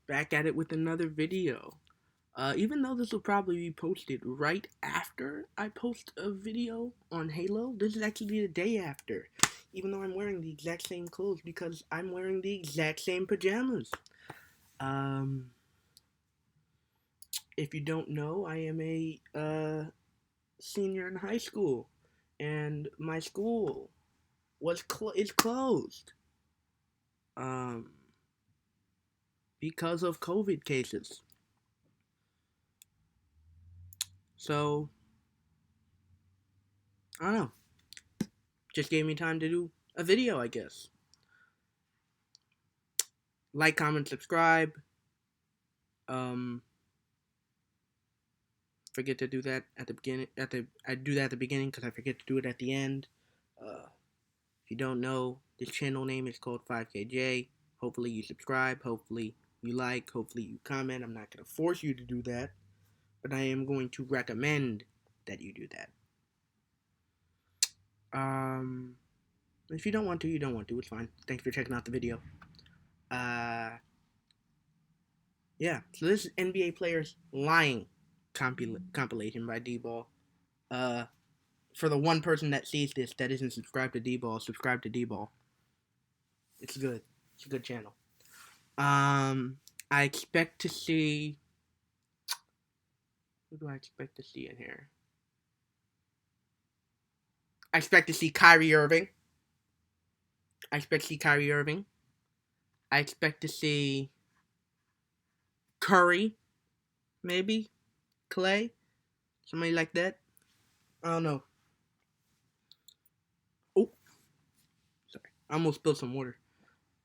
Back at it with another video. Even though this will probably be posted right after I post a video on Halo, this is actually the day after. Even though I'm wearing the exact same clothes because I'm wearing the exact same pajamas. Um, if you don't know, I am a senior in high school, and my school is closed. Um, because of COVID cases. So I don't know. Just gave me time to do a video, I guess. Like, comment, subscribe. Um, forget to do that at the beginning. I do that at the beginning because I forget to do it at the end. If you don't know, this channel name is called 5KJ. Hopefully you subscribe. Hopefully you like. Hopefully you comment. I'm not gonna force you to do that, but I am going to recommend that you do that. If you don't want to, you don't want to. It's fine. Thanks for checking out the video. Yeah. So this is NBA players lying compilation by D-Ball. For the one person that sees this that isn't subscribed to D-Ball, subscribe to D-Ball. It's good. It's a good channel. I expect to see. Who do I expect to see in here? I expect to see Kyrie Irving. I expect to see Kyrie Irving. I expect to see Curry, maybe Clay, somebody like that. I don't know. Oh, sorry, I almost spilled some water.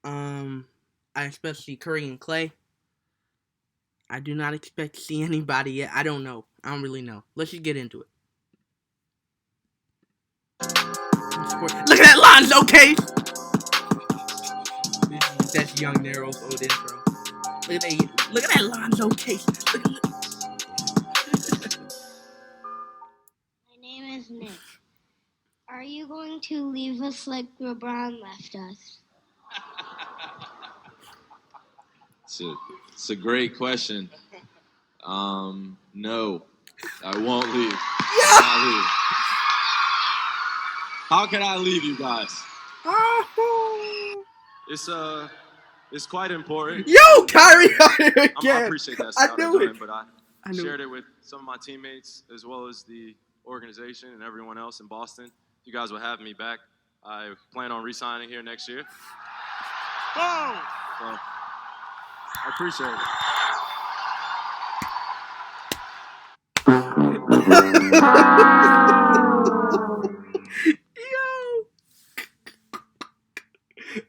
I expect to see Curry and Clay. I do not expect to see anybody yet. I don't know. I don't really know. Let's just get into it. Look at that Lonzo case! That's Young Nero's old intro. Look at that Lonzo case. Look. My name is Nick. Are you going to leave us like LeBron left us? It's a great question. No, I won't leave. Yeah. I'll leave. How can I leave you guys? Oh. It's quite important. Yo, Kyrie again. I appreciate that. I knew it. But I shared it with some of my teammates as well as the organization and everyone else in Boston. If you guys will have me back, I plan on re-signing here next year. Boom! So, I appreciate it. Yo.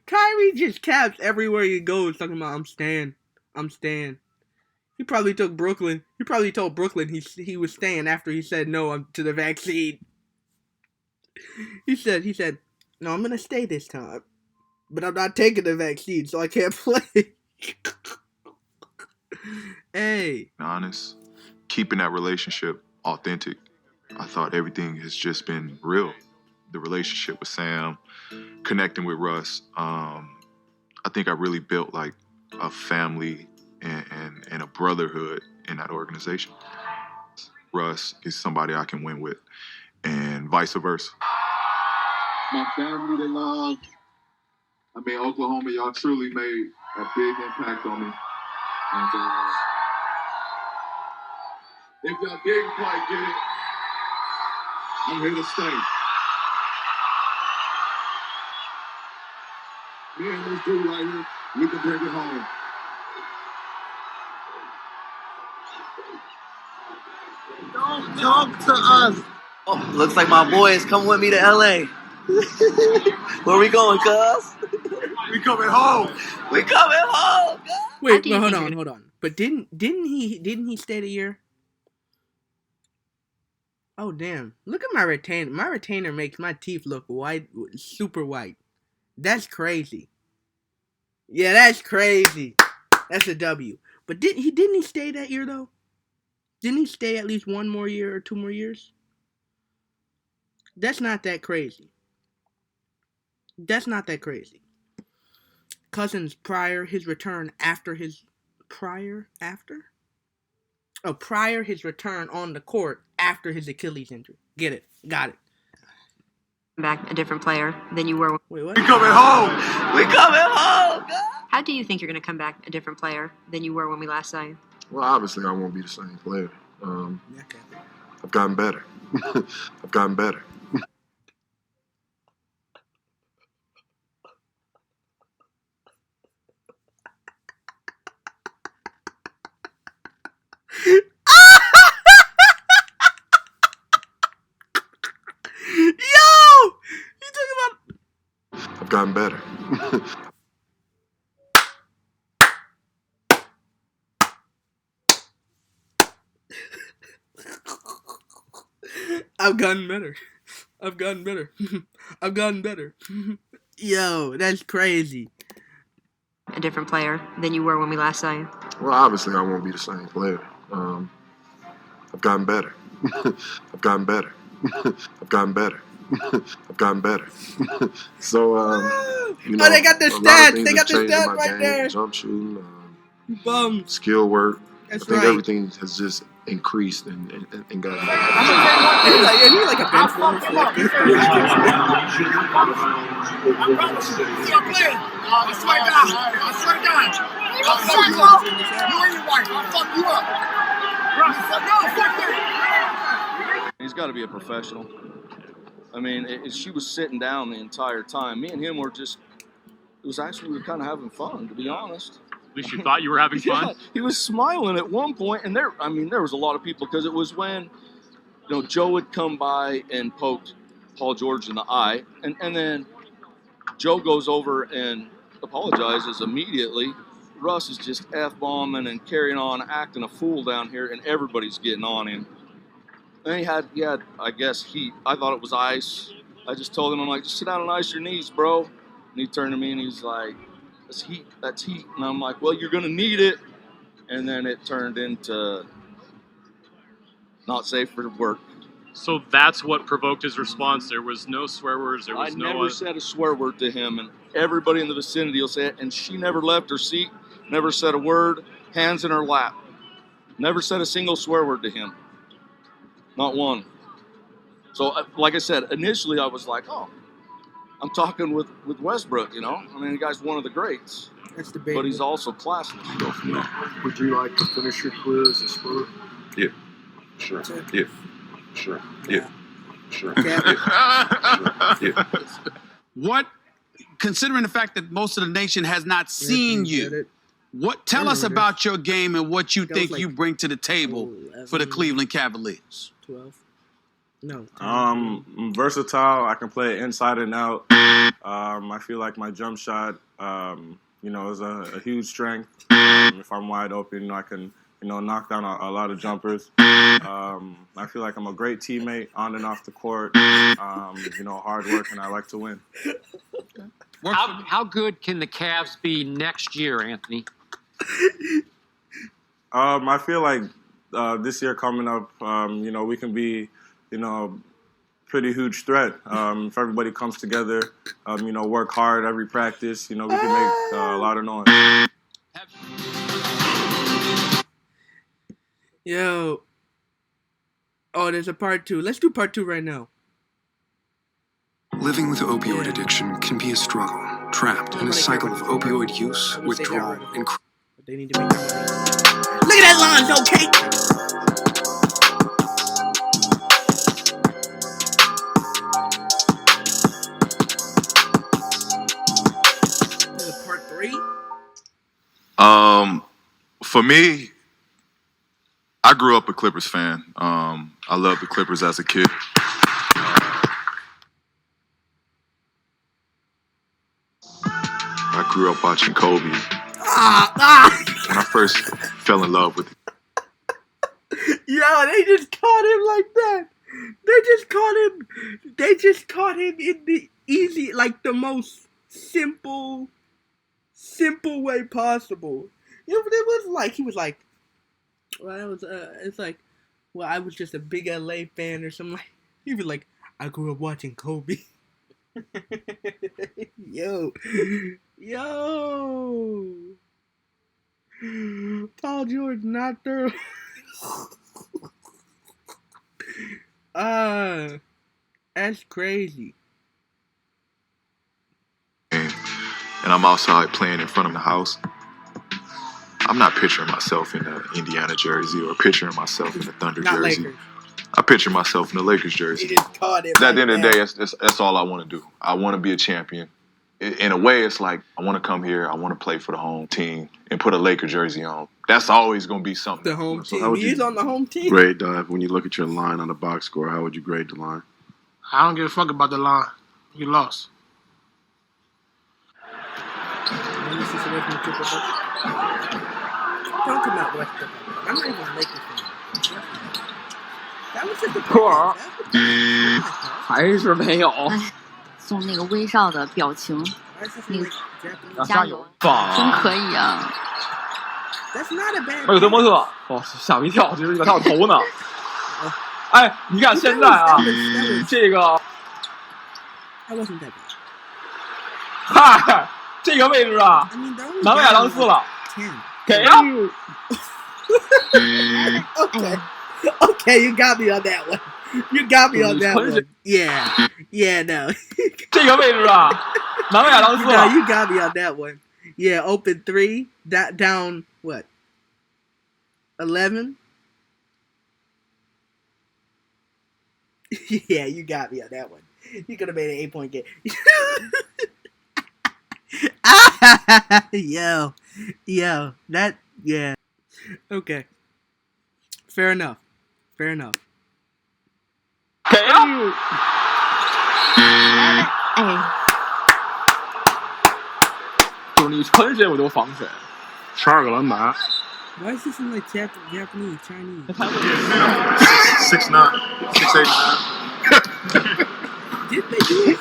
Kyrie just caps everywhere he goes talking about I'm staying. He probably took Brooklyn. He probably told Brooklyn he was staying after he said no to the vaccine. He said, no, I'm gonna stay this time. But I'm not taking the vaccine, so I can't play. Hey. Honest, keeping that relationship authentic. I thought everything has just been real. The relationship with Sam, connecting with Russ. I think I really built like a family and a brotherhood in that organization. Russ is somebody I can win with, and vice versa. My family, they love. I mean, Oklahoma, y'all truly made a big impact on me. And if y'all didn't quite get it, I'm here to stay. Me and this dude right here, we can bring it home. Don't talk to us. Oh, looks like my boys come with me to LA. Where we going, cuz? We coming home. We coming home, cuz. Wait, hold on. But didn't he stay the year? Oh damn! Look at my retainer. My retainer makes my teeth look white, super white. That's crazy. Yeah, that's crazy. That's a W. But didn't he stay that year though? Didn't he stay at least one more year or 2 more years? That's not that crazy. Cousins prior his return after his prior his return on the court after his Achilles injury. Get it? Got it. Back a different player than you were. Wait, what? We coming home. We coming home. How do you think you're going to come back a different player than you were when we last saw you? Well, obviously, I won't be the same player. Okay. I've gotten better. I've gotten better. Yo! You talking about? I've gotten better. I've gotten better. I've gotten better. I've gotten better. Yo, that's crazy. A different player than you were when we last saw you? Well, obviously, I won't be the same player. I've gotten better. I've gotten better. I've gotten better. I've gotten better. So, you know, Oh, they got the a lot of stats. things They got have the changed in stats my right game. there. Jump shooting, Bums. skill work. That's I think right. everything has just increased and gotten better. And he like a bench warmer for like this. He's got to be a professional. I mean, she was sitting down the entire time. Me and him were just, we were kind of having fun, to be honest. At least you thought you were having fun? Yeah, he was smiling at one point, and there was a lot of people, because it was when, Joe had come by and poked Paul George in the eye, and then Joe goes over and apologizes immediately. Russ is just F-bombing and carrying on, acting a fool down here, and everybody's getting on him. And he had, I guess, heat. I thought it was ice. I just told him, I'm like, just sit down and ice your knees, bro. And he turned to me and he's like, that's heat. And I'm like, well, you're going to need it. And then it turned into not safe for work. So that's what provoked his response. There was no swear words. There was I no. never said a swear word to him, and everybody in the vicinity will say it. And she never left her seat, never said a word, hands in her lap. Never said a single swear word to him. Not one. So, like I said, initially I was like, oh, I'm talking with Westbrook, I mean, the guy's one of the greats. That's the But he's also classless. Would you like to finish your career as a Spur? Yeah. Sure. Yeah. Sure. Yeah. Sure. Yeah. What, considering the fact that most of the nation has not seen you, tell us about your game and what you think you bring to the table for the Cleveland Cavaliers. 12. No. I'm versatile. I can play inside and out. I feel like my jump shot, is a huge strength. If I'm wide open, I can, knock down a lot of jumpers. I feel like I'm a great teammate on and off the court. Hard work, and I like to win. How good can the Cavs be next year, Anthony? I feel like this year coming up, we can be, pretty huge threat. If everybody comes together, work hard every practice, we can make a lot of noise. Yo. Oh, there's a part 2. Let's do part 2 right now. Living with opioid addiction can be a struggle. Trapped in a cycle of opioid use, withdrawal, and But they need to make that money. Look at that Lonzo, okay? Part 3? For me, I grew up a Clippers fan. I loved the Clippers as a kid. I grew up watching Kobe. When I first fell in love with it. Yo, they just caught him like that. They just caught him in the easy, like the most simple way possible. It was like, he was like, well, I was just a big LA fan or something. Like, he was like, I grew up watching Kobe. Yo. Paul George not thorough. That's crazy. And I'm outside playing in front of the house. I'm not picturing myself in the Indiana jersey or picturing myself in the Thunder Not jersey. Lakers. I picture myself in the Lakers jersey. He just caught it. At the end of the day, that's all I want to do. I want to be a champion. In a way, it's like I want to come here, I want to play for the home team and put a Laker jersey on. That's always going to be something. The home So team. how would He is you on the home team. grade when you look at your line on the box score? How would you grade the line? I don't give a fuck about the line. You lost. Don't come out West. I'm not even Lakers fan. That was just a 还是没有。送那个威少的表情，那个加油，棒真可以啊！ That's not a bad. 还有德莫特，哇，吓我一跳，就是他有头呢。哎，你看现在啊，这个， That wasn't that bad. 嗨，这个位置啊， I mean, those 南亚狼斯了， 10. 给呀！ Okay, you got me on that one. You got me on that one. Yeah, no. 这个位置啊，南亚狼斯 No, 了。 you got me on that one. Yeah, open 3, down what? 11? Yeah, you got me on that one. You could have made an 8-point game. Yo, that, yeah. Okay. Fair enough. 给呀！哎，就是你传谁我就防谁。12个篮板。 Why is this in like Japanese, Chinese? 6'9", 6'8". Did they do it?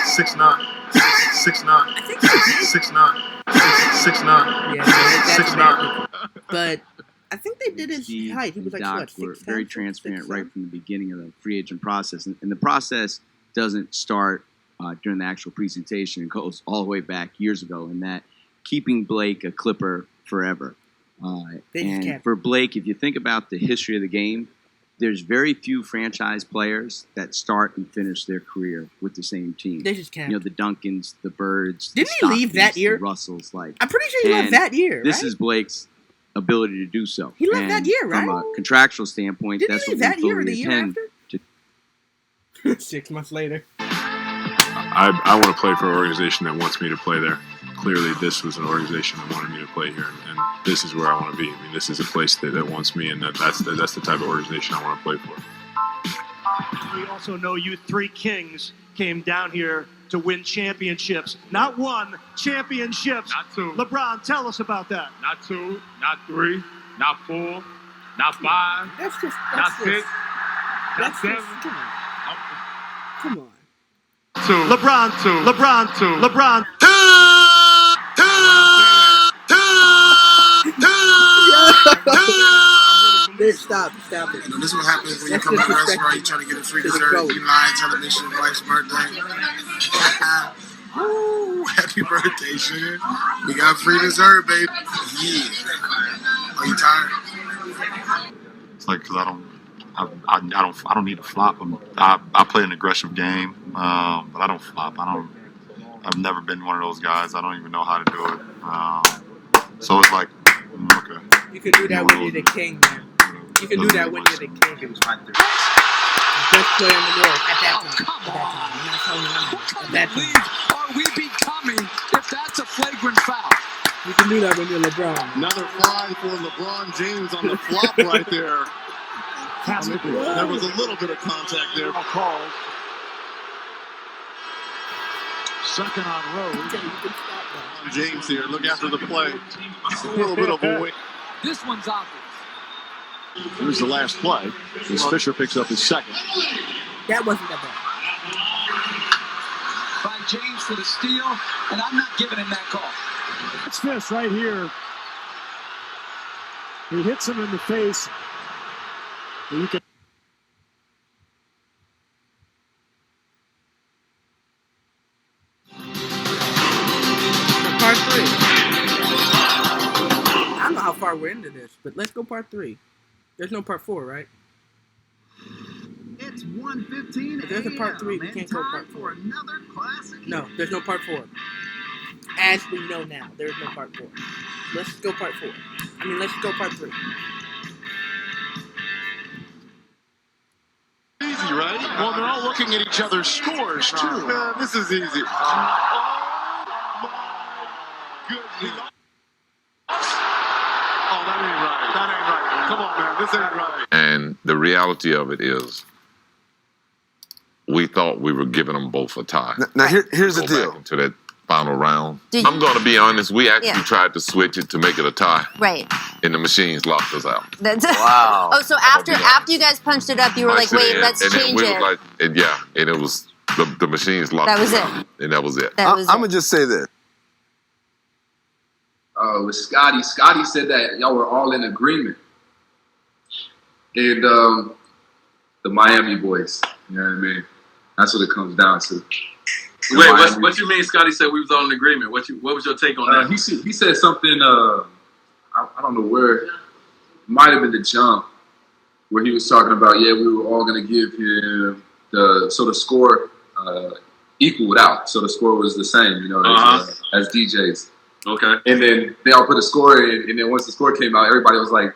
6'9", 6'9", I think they did. 6'9", 6'9", Yeah, that's 6'9". bad. But I think they did his height. He was like, Doc what, 6'10"? were very transparent right from the beginning of the free agent process. And the process doesn't start during the actual presentation. It goes all the way back years ago, in that keeping Blake a Clipper forever. And for Blake, if you think about the history of the game, there's very few franchise players that start and finish their career with the same team. They just can't. You know, the Duncans, the Birds, Didn't the he leave that Stocktons, year? the Russells. Like, I'm pretty sure he left that year, This right? is Blake's ability to do so. He left that And year, right? From a contractual standpoint, Didn't that's he what leave we that year or fully the year intend after? 6 months later. I want to play for an organization that wants me to play there. Clearly, this was an organization that wanted me to play here, and this is where I want to be. I mean, this is a place that wants me, and that's the type of organization I want to play for. We also know you 3 Kings came down here to win championships. Not 1, championships. Not 2. LeBron, tell us about that. Not 2, not 3, not 4, not 5, not 6, not 7. Come on. 2. LeBron 2. LeBron 2. LeBron. Stop it. You know, this is what happens when you come to a restaurant, you trying to get a free dessert, you lie, tell them it's your wife's birthday. Ooh, happy birthday, sugar. We got free dessert, baby. Yeah. Are you tired? It's like, because I don't need to flop. I play an aggressive game, but I don't flop. I've never been one of those guys. I don't even know how to do it. So it's like, okay. You can do that when you're the king, man. You can do that when you're the king. He was right there. Best player in the world at that time. I'm not telling you now. At that time. Are we becoming if that's a flagrant foul? You can do that when you're LeBron. Another fine for LeBron James on the flop right there. There was a little bit of contact there. Called. Second on road. James here, look after the play. A little bit of a wait. This one's obvious. Here's the last play as Fisher picks up his second. That wasn't that bad. By James for the steal, and I'm not giving him that call. It's this right here. He hits him in the face. You can. Part 3. far we're into this, but let's go part 3. There's no part 4, right? It's 1:15. If there's a part 3, we can't go part 4. Another classic. No, there's no part 4. As we know now, there's no part 4. Let's go part 4. Let's go part 3. Easy, right? Well, they're all looking at each other's scores, too. Man, this is easy. Oh, that ain't right. That ain't right. Come on, man. This ain't right. And the reality of it is, we thought we were giving them both a tie. Now here's the deal. Back into that final round. Did I'm going to be honest. We actually Yeah. tried to switch it to make it a tie, Right. and the machines locked us out. Wow. Oh, so after you guys punched it up, you were like, wait, let's and then change we it. was like, and it was the machines locked That was us it. out, and that was it. I'm gonna just say this. With Scotty said that y'all were all in agreement. And the Miami boys, you know what I mean? That's what it comes down to. Wait, what you mean Scotty said we was all in agreement? What was your take on that? He said something, I don't know where, it might have been the jump, where he was talking about, we were all going to give him the score equaled out. So the score was the same, as DJs. Okay. And then they all put a score in, and then once the score came out, everybody was like,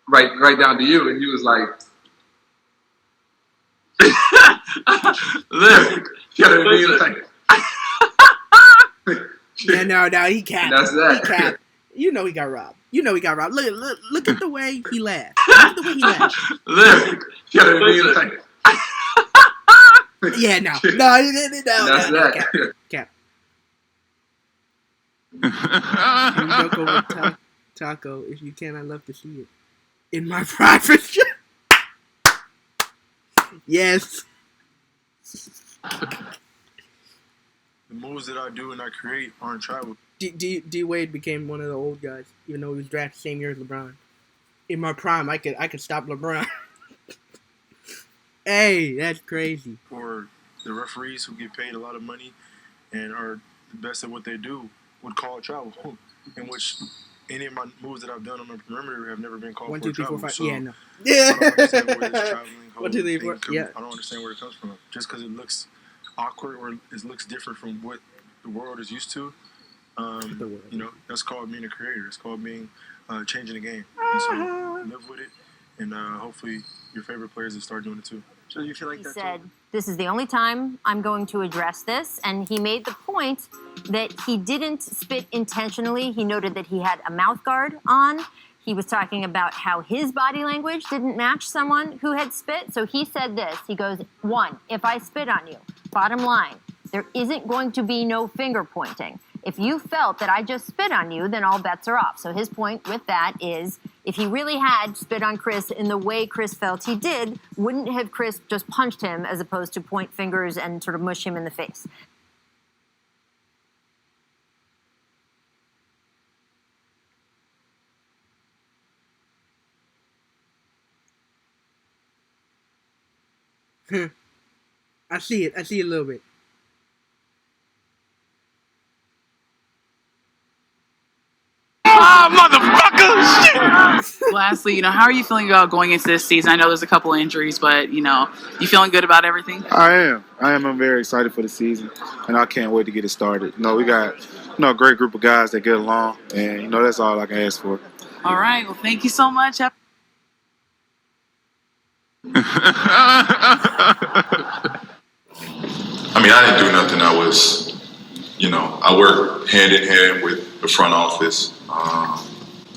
right down to you, and he was like, Look, you know what I mean? Like, No, he capped. That's that. He capped. You know he got robbed. Look at the way he laughed. Look at the way he laughed. Look, you know what I mean? Like, Yeah, no. That's that. Cap. Don't go with Taco. If you can, I'd love to see it. In my private chat. Yes. The moves that I do and I create aren't travel. D Wade became one of the old guys, even though he was drafted the same year as LeBron. In my prime, I could stop LeBron. Hey, that's crazy. Or the referees who get paid a lot of money and are the best at what they do would call it travel, in which any of my moves that I've done on the perimeter have never been called 1, for 2, 3, 4, travel. 5. So Yeah, no. I don't understand where this traveling 1, 2, 3, 4. thing Yeah. I don't understand where it comes from. Just because it looks awkward or it looks different from what the world is used to. That's called being a creator. It's called being changing the game. And so live with it, and hopefully your favorite players will start doing it too. So you feel like He that said, too? this is the only time I'm going to address this. And he made the point that he didn't spit intentionally. He noted that he had a mouth guard on. He was talking about how his body language didn't match someone who had spit. So he said this. He goes, 1, if I spit on you, bottom line, there isn't going to be no finger pointing. If you felt that I just spit on you, then all bets are off. So his point with that is, if he really had spit on Chris in the way Chris felt he did, wouldn't have Chris just punched him as opposed to point fingers and sort of mush him in the face. I see it a little bit. Motherfucker! Lastly, how are you feeling about going into this season? I know there's a couple of injuries, but, you feeling good about everything? I am. I'm very excited for the season, and I can't wait to get it started. We got, a great group of guys that get along, and, that's all I can ask for. All right. Well, thank you so much. I didn't do nothing. I worked hand in hand with the front office.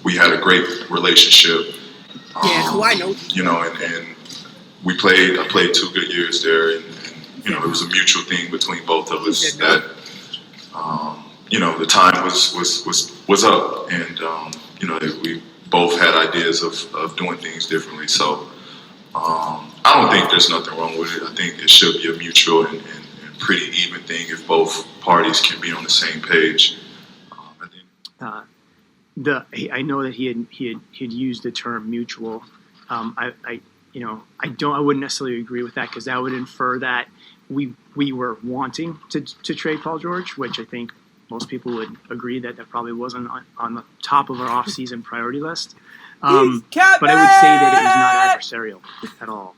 We had a great relationship. Kawhi knows. And I played 2 good years there, and it was a mutual thing between both of us that, the time was up, and we both had ideas of doing things differently. So I don't think there's nothing wrong with it. I think it should be a mutual and pretty even thing if both parties can be on the same page. I know that he had used the term mutual. I wouldn't necessarily agree with that, because that would infer that we were wanting to trade Paul George, which I think most people would agree that probably wasn't on the top of our off-season priority list. But I would say that it was not adversarial at all.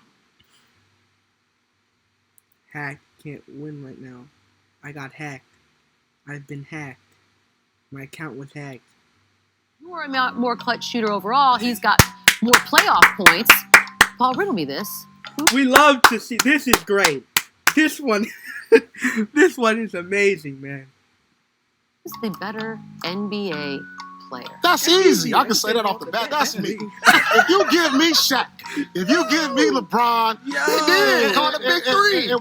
Hack can't win right now. I got hacked. I've been hacked. My account was hacked. You are a more clutch shooter overall. He's got more playoff points. Paul, riddle me this. We love to see. This is great. This one, this one is amazing, man. Who's the better NBA player? That's easy. I can say that off the bat. That's me. If you give me Shaq, if you give me LeBron, then call the big three.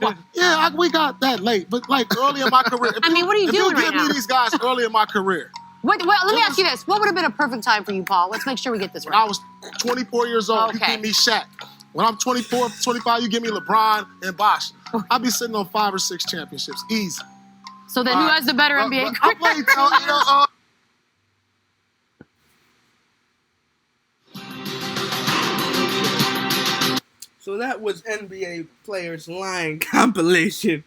We got that late, but like early in my career. I mean, what are you doing right now? If you give me these guys early in my career. Let me ask you this. What would have been a perfect time for you, Paul? Let's make sure we get this right. When I was 24 years old, you give me Shaq. When I'm 24, 25, you give me LeBron and Bosh. I'll be sitting on 5 or 6 championships. Easy. So then who has the better NBA I played So that was NBA Players Line compilation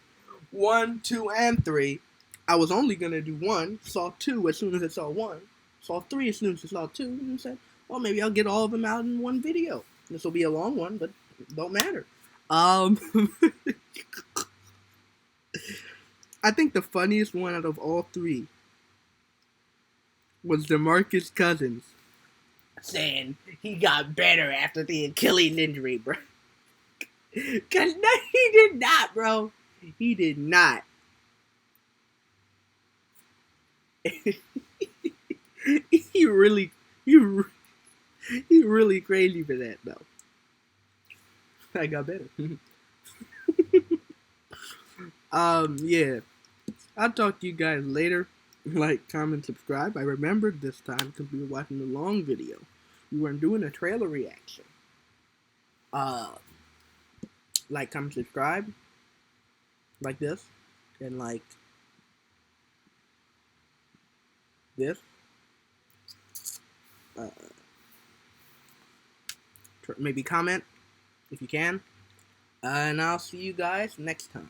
1, 2, and 3. I was only gonna do 1, saw 2 as soon as I saw 1, saw 3 as soon as I saw 2, and said, well, maybe I'll get all of them out in one video. This will be a long one, but it don't matter. I think the funniest one out of all 3 was DeMarcus Cousins saying he got better after the Achilles injury, bro. Cause no, he did not, bro. He did not. He really crazy for that though. I got better. Yeah. I'll talk to you guys later. Like, comment, subscribe. I remembered this time because we were watching the long video. We weren't doing a trailer reaction. Like, comment, subscribe. Like this. And like this. Maybe comment if you can. And I'll see you guys next time.